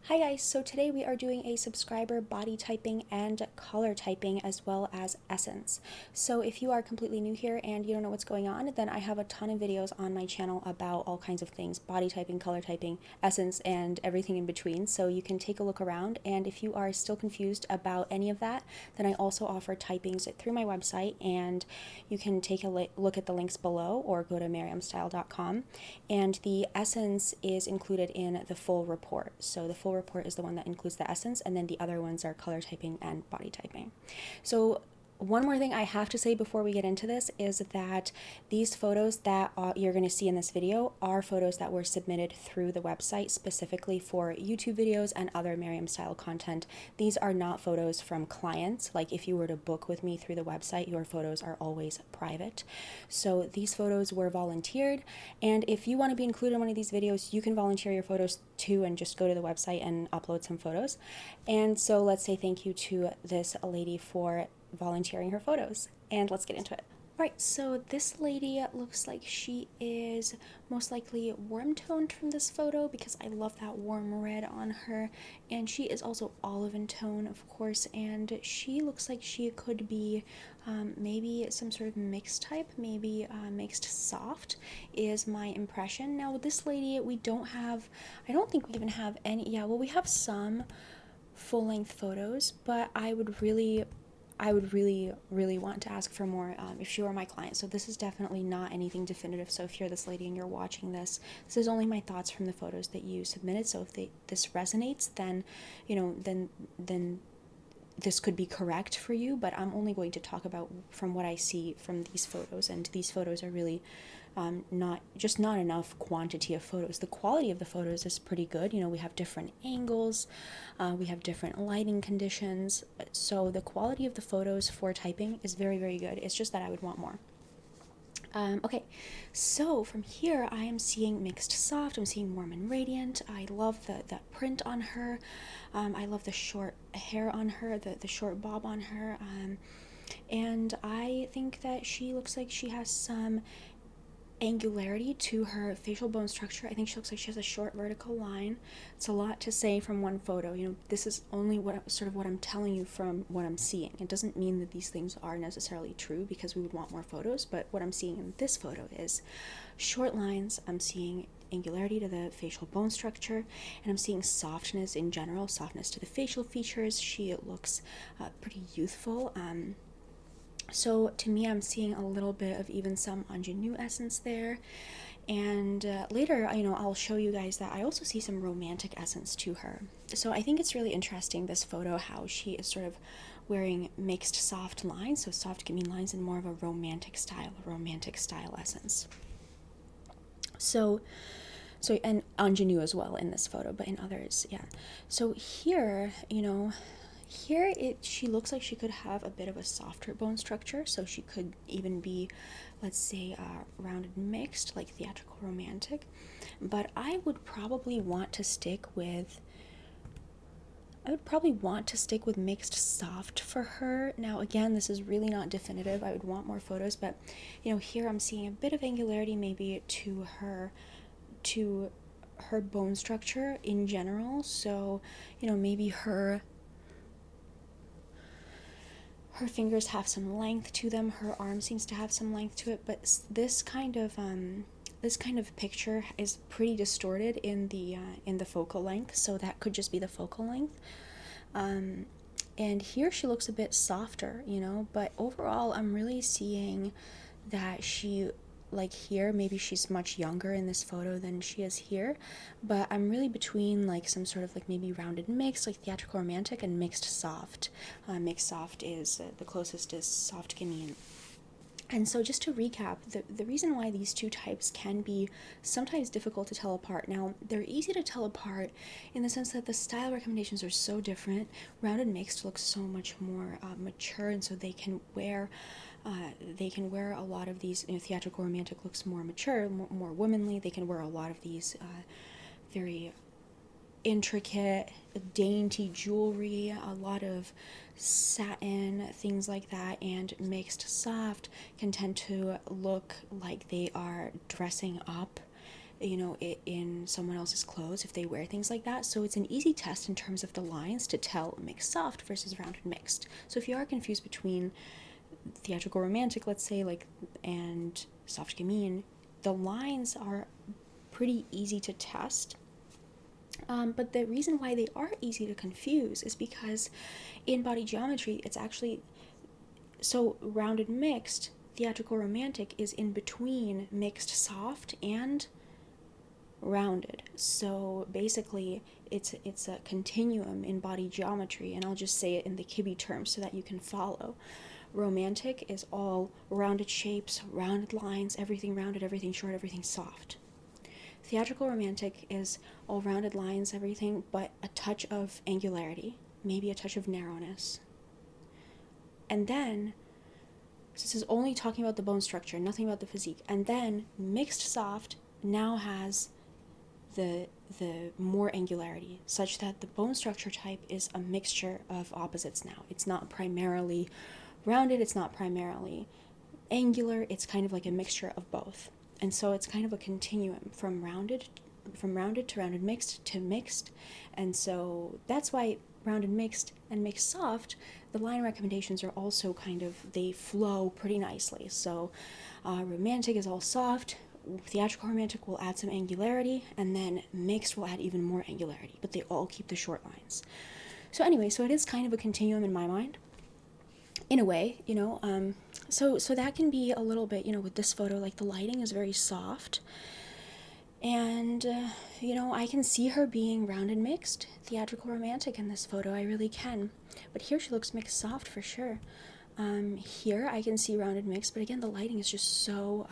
Hi guys, so today we are doing a subscriber body typing and color typing as well as essence. So if you are completely new here and you don't know what's going on, then I have a ton of videos on my channel about all kinds of things, body typing, color typing, essence, and everything in between. So you can take a look around, and if you are still confused about any of that, then I also offer typings through my website, and you can take a look at the links below or go to miriamstyle.com. And the essence is included in the full report. So the full report is the one that includes the essence, and then the other ones are color typing and body typing. So one more thing I have to say before we get into this is that these photos that you're going to see in this video are photos that were submitted through the website specifically for YouTube videos and other Miriam style content. These are not photos from clients. Like if you were to book with me through the website, your photos are always private. So these photos were volunteered, and if you want to be included in one of these videos, you can volunteer your photos too and just go to the website and upload some photos. And so let's say thank you to this lady for volunteering her photos, and let's get into it. Right, so this lady looks like she is most likely warm toned from this photo because I love that warm red on her, and she is also olive in tone, of course, and she looks like she could be maybe some sort of mixed type, maybe mixed soft is my impression. Now with this lady, we don't have, I don't think we even have any, yeah, well we have some full-length photos, but I would really want to ask for more if she were my client. So this is definitely not anything definitive. So if you're this lady and you're watching this, this is only my thoughts from the photos that you submitted. So if this resonates, then, then this could be correct for you, but I'm only going to talk about from what I see from these photos, and these photos are really not enough quantity of photos. The quality of the photos is pretty good. We have different angles, we have different lighting conditions, so the quality of the photos for typing is very, very good. It's just that I would want more. Okay, so from here I am seeing mixed soft, I'm seeing warm and radiant. I love the print on her. I love the short hair on her, the short bob on her. And I think that she looks like she has some angularity to her facial bone structure. I think she looks like she has a short vertical line. It's a lot to say from one photo. This is only what I'm telling you from what I'm seeing. It doesn't mean that these things are necessarily true because we would want more photos, but what I'm seeing in this photo is short lines. I'm seeing angularity to the facial bone structure, and I'm seeing softness in general, softness to the facial features. She looks pretty youthful. So to me, I'm seeing a little bit of even some ingenue essence there. And later, I'll show you guys that I also see some romantic essence to her. So I think it's really interesting, this photo, how she is sort of wearing mixed soft lines, so soft gamine lines, and more of a romantic style essence. So and ingenue as well in this photo, but in others, yeah. So here, she looks like she could have a bit of a softer bone structure, so she could even be, let's say, rounded mixed, like theatrical romantic. But I would probably want to stick with mixed soft for her. Now again, this is really not definitive. I would want more photos, but here I'm seeing a bit of angularity maybe to her bone structure in general. So maybe her fingers have some length to them, her arm seems to have some length to it, but this kind of picture is pretty distorted in the focal length, so that could just be the focal length. And here she looks a bit softer, but overall I'm really seeing that she, like here, maybe she's much younger in this photo than she is here, but I'm really between like some sort of like maybe rounded mix, like theatrical romantic, and mixed soft. Mixed soft is the closest is soft gamine. And so just to recap, the reason why these two types can be sometimes difficult to tell apart. Now, they're easy to tell apart in the sense that the style recommendations are so different. Rounded mixed looks so much more mature, and so they can wear a lot of these. Theatrical romantic looks more mature, more womanly. They can wear a lot of these very intricate, dainty jewelry, a lot of satin, things like that, and mixed soft can tend to look like they are dressing up you know, it in someone else's clothes if they wear things like that. So it's an easy test in terms of the lines to tell mixed soft versus rounded mixed. So if you are confused between theatrical romantic, let's say, like, and soft gamine, the lines are pretty easy to test. But the reason why they are easy to confuse is because in body geometry, it's actually, so rounded mixed, theatrical romantic is in between mixed soft and rounded. So basically it's a continuum in body geometry, and I'll just say it in the Kibbe terms so that you can follow. Romantic is all rounded shapes, rounded lines, everything rounded, everything short, everything soft. Theatrical romantic is all rounded lines, everything, but a touch of angularity, maybe a touch of narrowness. And then, so this is only talking about the bone structure, nothing about the physique. And then mixed soft now has the more angularity, such that the bone structure type is a mixture of opposites now. It's not primarily rounded, it's not primarily angular, it's kind of like a mixture of both. And so it's kind of a continuum from rounded to rounded mixed to mixed. And so that's why rounded mixed and mixed soft, the line recommendations are also kind of, they flow pretty nicely. So romantic is all soft, theatrical romantic will add some angularity, and then mixed will add even more angularity, but they all keep the short lines. So anyway, so it is kind of a continuum in my mind, in a way, you know. So that can be a little bit, you know, with this photo, like the lighting is very soft, and you know, I can see her being rounded mixed, theatrical romantic in this photo, I really can. But here she looks mixed soft for sure. Here I can see rounded mixed, but again, the lighting is just so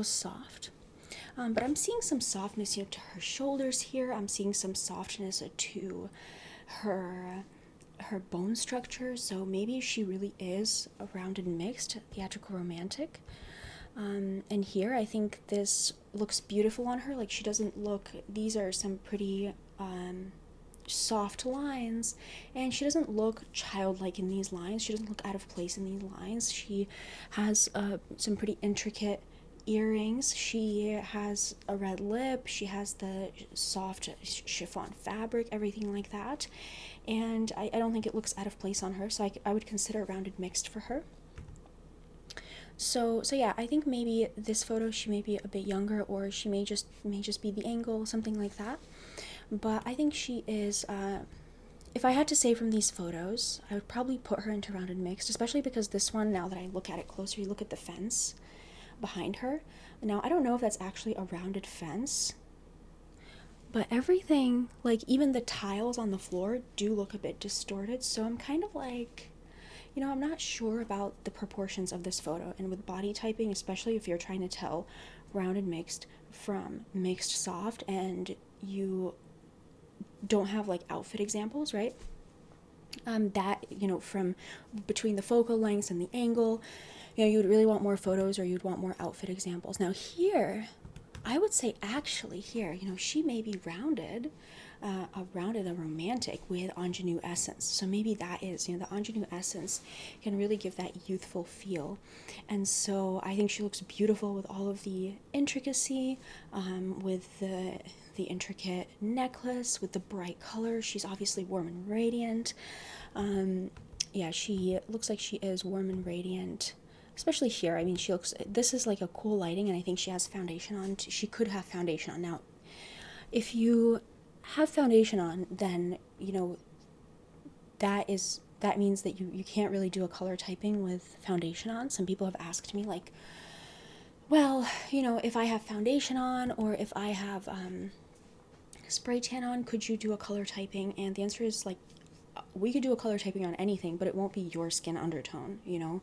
soft. But I'm seeing some softness, you know, to her shoulders here. I'm seeing some softness to her bone structure. So maybe she really is a rounded mixed, theatrical romantic. And here I think this looks beautiful on her. Like, she doesn't look, these are some pretty soft lines, and she doesn't look childlike in these lines. She doesn't look out of place in these lines. She has some pretty intricate earrings. She has a red lip. She has the soft chiffon fabric, everything like that. And I don't think it looks out of place on her, so I would consider rounded mixed for her. So yeah, I think maybe this photo she may be a bit younger, or she may just be the angle, something like that. But I think she is, if I had to say from these photos, I would probably put her into rounded mixed, especially because this one, now that I look at it closer, you look at the fence behind her. Now, I don't know if that's actually a rounded fence, but everything, like even the tiles on the floor, do look a bit distorted. So I'm kind of like, you know, I'm not sure about the proportions of this photo. And with body typing, especially if you're trying to tell rounded mixed from mixed soft, and you don't have like outfit examples, right? That, you know, from between the focal lengths and the angle, you know, you would really want more photos, or you'd want more outfit examples. Now here, I would say actually here, you know, she may be rounded, a romantic with ingenue essence. So maybe that is, you know, the ingenue essence can really give that youthful feel. And so I think she looks beautiful with all of the intricacy, with the intricate necklace, with the bright colors. She's obviously warm and radiant. Yeah, she looks like she is warm and radiant, especially here. I mean, she looks, this is like a cool lighting, and I think she has foundation on. She could have foundation on. Now, if you have foundation on, then, you know, that means that you can't really do a color typing with foundation on. Some people have asked me, like, well, you know, if I have foundation on, or if I have spray tan on, could you do a color typing? And the answer is, like, we could do a color typing on anything, but it won't be your skin undertone, you know?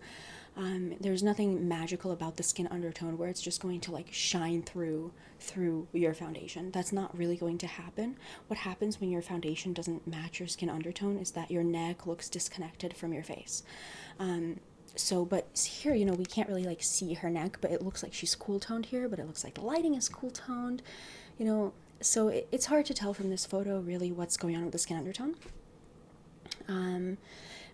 There's nothing magical about the skin undertone where it's just going to like shine through your foundation. That's not really going to happen. What happens when your foundation doesn't match your skin undertone is that your neck looks disconnected from your face. But here, you know, we can't really like see her neck, but it looks like she's cool toned here, but it looks like the lighting is cool toned, you know, so it's hard to tell from this photo really what's going on with the skin undertone.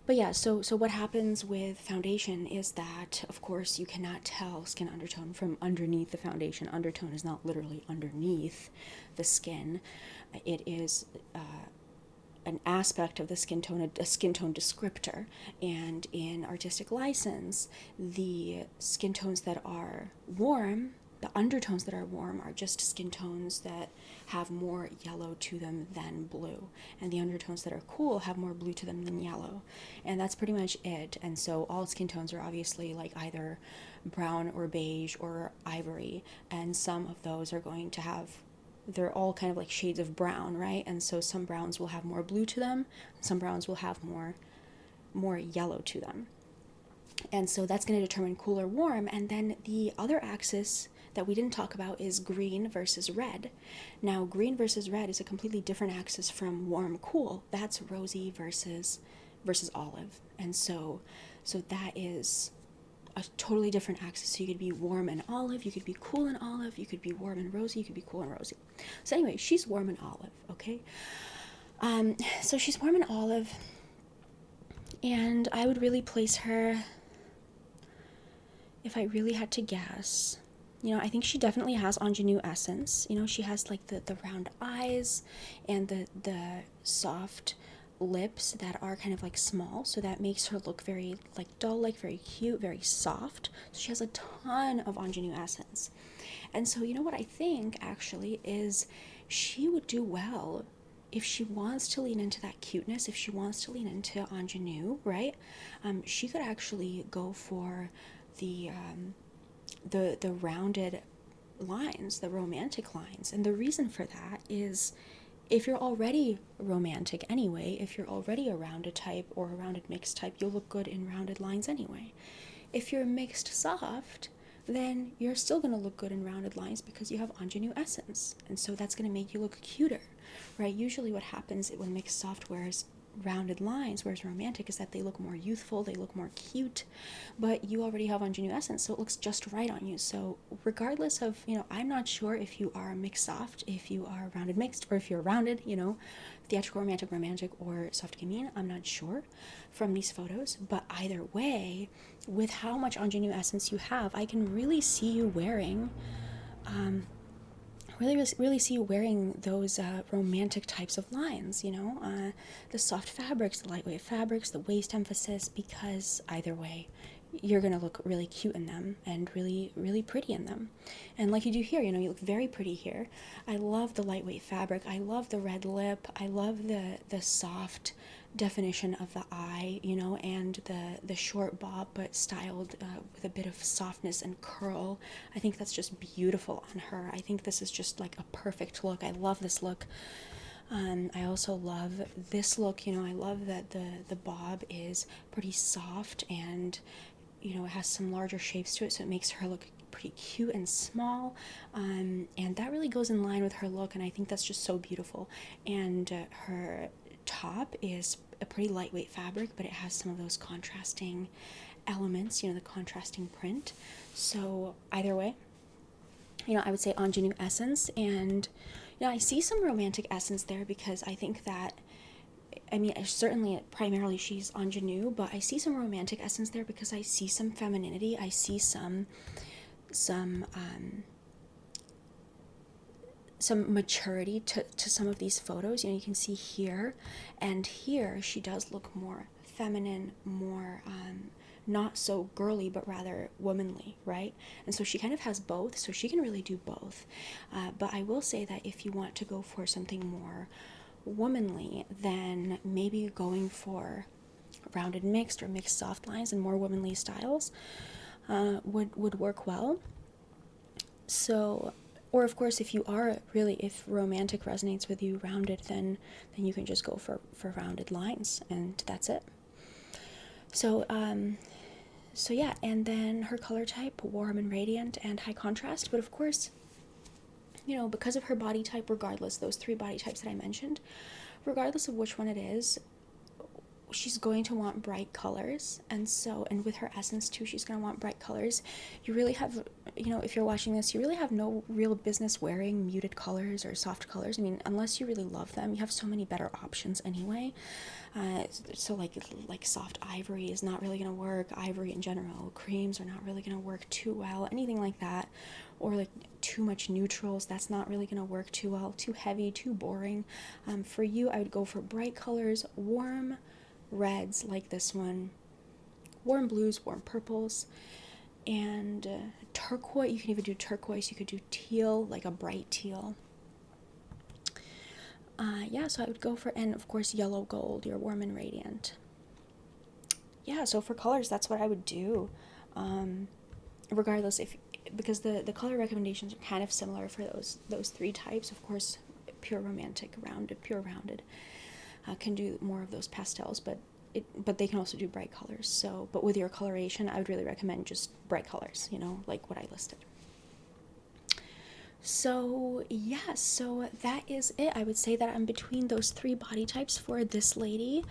But yeah, so what happens with foundation is that, of course, you cannot tell skin undertone from underneath the foundation. Undertone is not literally underneath the skin. It is an aspect of the skin tone, a skin tone descriptor. And in artistic license, the skin tones that are warm, the undertones that are warm, are just skin tones that have more yellow to them than blue. And the undertones that are cool have more blue to them than yellow. And that's pretty much it. And so all skin tones are obviously like either brown or beige or ivory. And some of those are going to have, they're all kind of like shades of brown, right? And so some browns will have more blue to them, some browns will have more yellow to them. And so that's going to determine cool or warm. And then the other axis that we didn't talk about is green versus red. Now, green versus red is a completely different axis from warm cool. That's rosy versus olive. And so that is a totally different axis. So you could be warm and olive, you could be cool and olive, you could be warm and rosy, you could be cool and rosy. So anyway, she's warm and olive, okay? So she's warm and olive, and I would really place her, if I really had to guess, I think she definitely has ingenue essence. She has like the round eyes and the soft lips that are kind of like small, so that makes her look very like doll like, very cute, very soft. So she has a ton of ingenue essence. And so what I think actually is she would do well if she wants to lean into that cuteness, if she wants to lean into ingenue, right? She could actually go for the rounded lines, the romantic lines. And the reason for that is, if you're already romantic anyway, if you're already a rounded type or a rounded mixed type, you'll look good in rounded lines anyway. If you're mixed soft, then you're still going to look good in rounded lines because you have ingenue essence. And so that's going to make you look cuter, right? Usually what happens when mixed soft wears rounded lines, whereas romantic, is that they look more youthful, they look more cute, but you already have ingenue essence, so it looks just right on you. So regardless of, I'm not sure if you are mixed soft, if you are rounded mixed, or if you're rounded, theatrical romantic, or soft gamine, I'm not sure from these photos, but either way, with how much ingenue essence you have, I can really see you wearing really see you wearing those romantic types of lines, the soft fabrics, the lightweight fabrics, the waist emphasis, because either way, you're going to look really cute in them and really, really pretty in them. And like you do here, you look very pretty here. I love the lightweight fabric. I love the red lip. I love the soft definition of the eye, and the short bob, but styled with a bit of softness and curl. I think that's just beautiful on her. I think this is just like a perfect look. I love this look. I also love this look. I love that the bob is pretty soft, and it has some larger shapes to it, so it makes her look pretty cute and small, and that really goes in line with her look, and I think that's just so beautiful. And her top is a pretty lightweight fabric, but it has some of those contrasting elements, the contrasting print. So either way, I would say ingenue essence, and I see some romantic essence there, because I think that, certainly primarily she's ingenue, but I see some romantic essence there because I see some femininity. I see some maturity to some of these photos. You can see here and here she does look more feminine, more not so girly, but rather womanly, right? And so she kind of has both, so she can really do both. But I will say that if you want to go for something more womanly, then maybe going for rounded mixed or mixed soft lines and more womanly styles would work well. So, or of course, if romantic resonates with you, rounded, then you can just go for rounded lines, and that's it. So yeah, and then her color type, warm and radiant and high contrast. But of course, because of her body type, regardless, those three body types that I mentioned, regardless of which one it is, she's going to want bright colors, and with her essence too, she's going to want bright colors. You really have, if you're watching this, you really have no real business wearing muted colors or soft colors. I mean, unless you really love them, you have so many better options anyway. So like soft ivory is not really going to work. Ivory in general, creams are not really going to work too well. Anything like that, or like too much neutrals, that's not really going to work too well. Too heavy, too boring. For you, I would go for bright colors, warm reds like this one, warm blues, warm purples, and turquoise. You can even do turquoise. You could do teal, like a bright teal. Yeah, so I would go for, and of course yellow gold, your warm and radiant. Yeah, so for colors, that's what I would do. Regardless, because the color recommendations are kind of similar for those three types. Of course, pure romantic, pure rounded can do more of those pastels, but they can also do bright colors. So, but with your coloration, I would really recommend just bright colors, like what I listed. So yeah, so that is it. I would say that I'm between those three body types for this lady,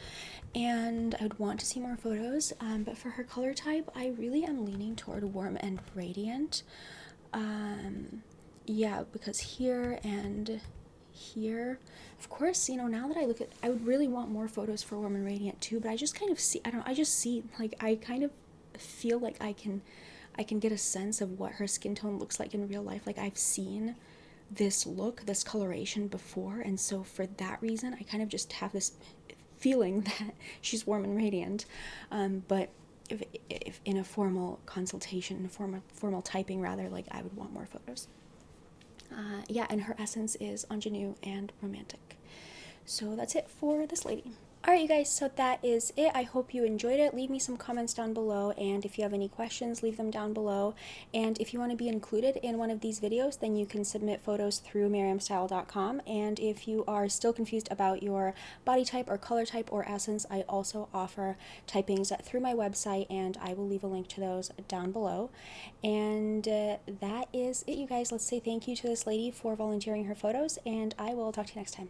and I would want to see more photos. But for her color type, I really am leaning toward warm and radiant. Yeah, because here and here, of course, now that I look at, I would really want more photos for warm and radiant too, but I just kind of see, I just see, like, I kind of feel like I can get a sense of what her skin tone looks like in real life. Like, I've seen this look, this coloration before, and so for that reason, I kind of just have this feeling that she's warm and radiant. But if in a formal consultation, formal typing rather, like, I would want more photos. Yeah, and her essence is ingenue and romantic. So that's it for this lady. Alright, you guys, so that is it. I hope you enjoyed it. Leave me some comments down below, and if you have any questions, leave them down below. And if you want to be included in one of these videos, then you can submit photos through miriamstyle.com. And if you are still confused about your body type or color type or essence, I also offer typings through my website, and I will leave a link to those down below. And that is it, you guys. Let's say thank you to this lady for volunteering her photos, and I will talk to you next time.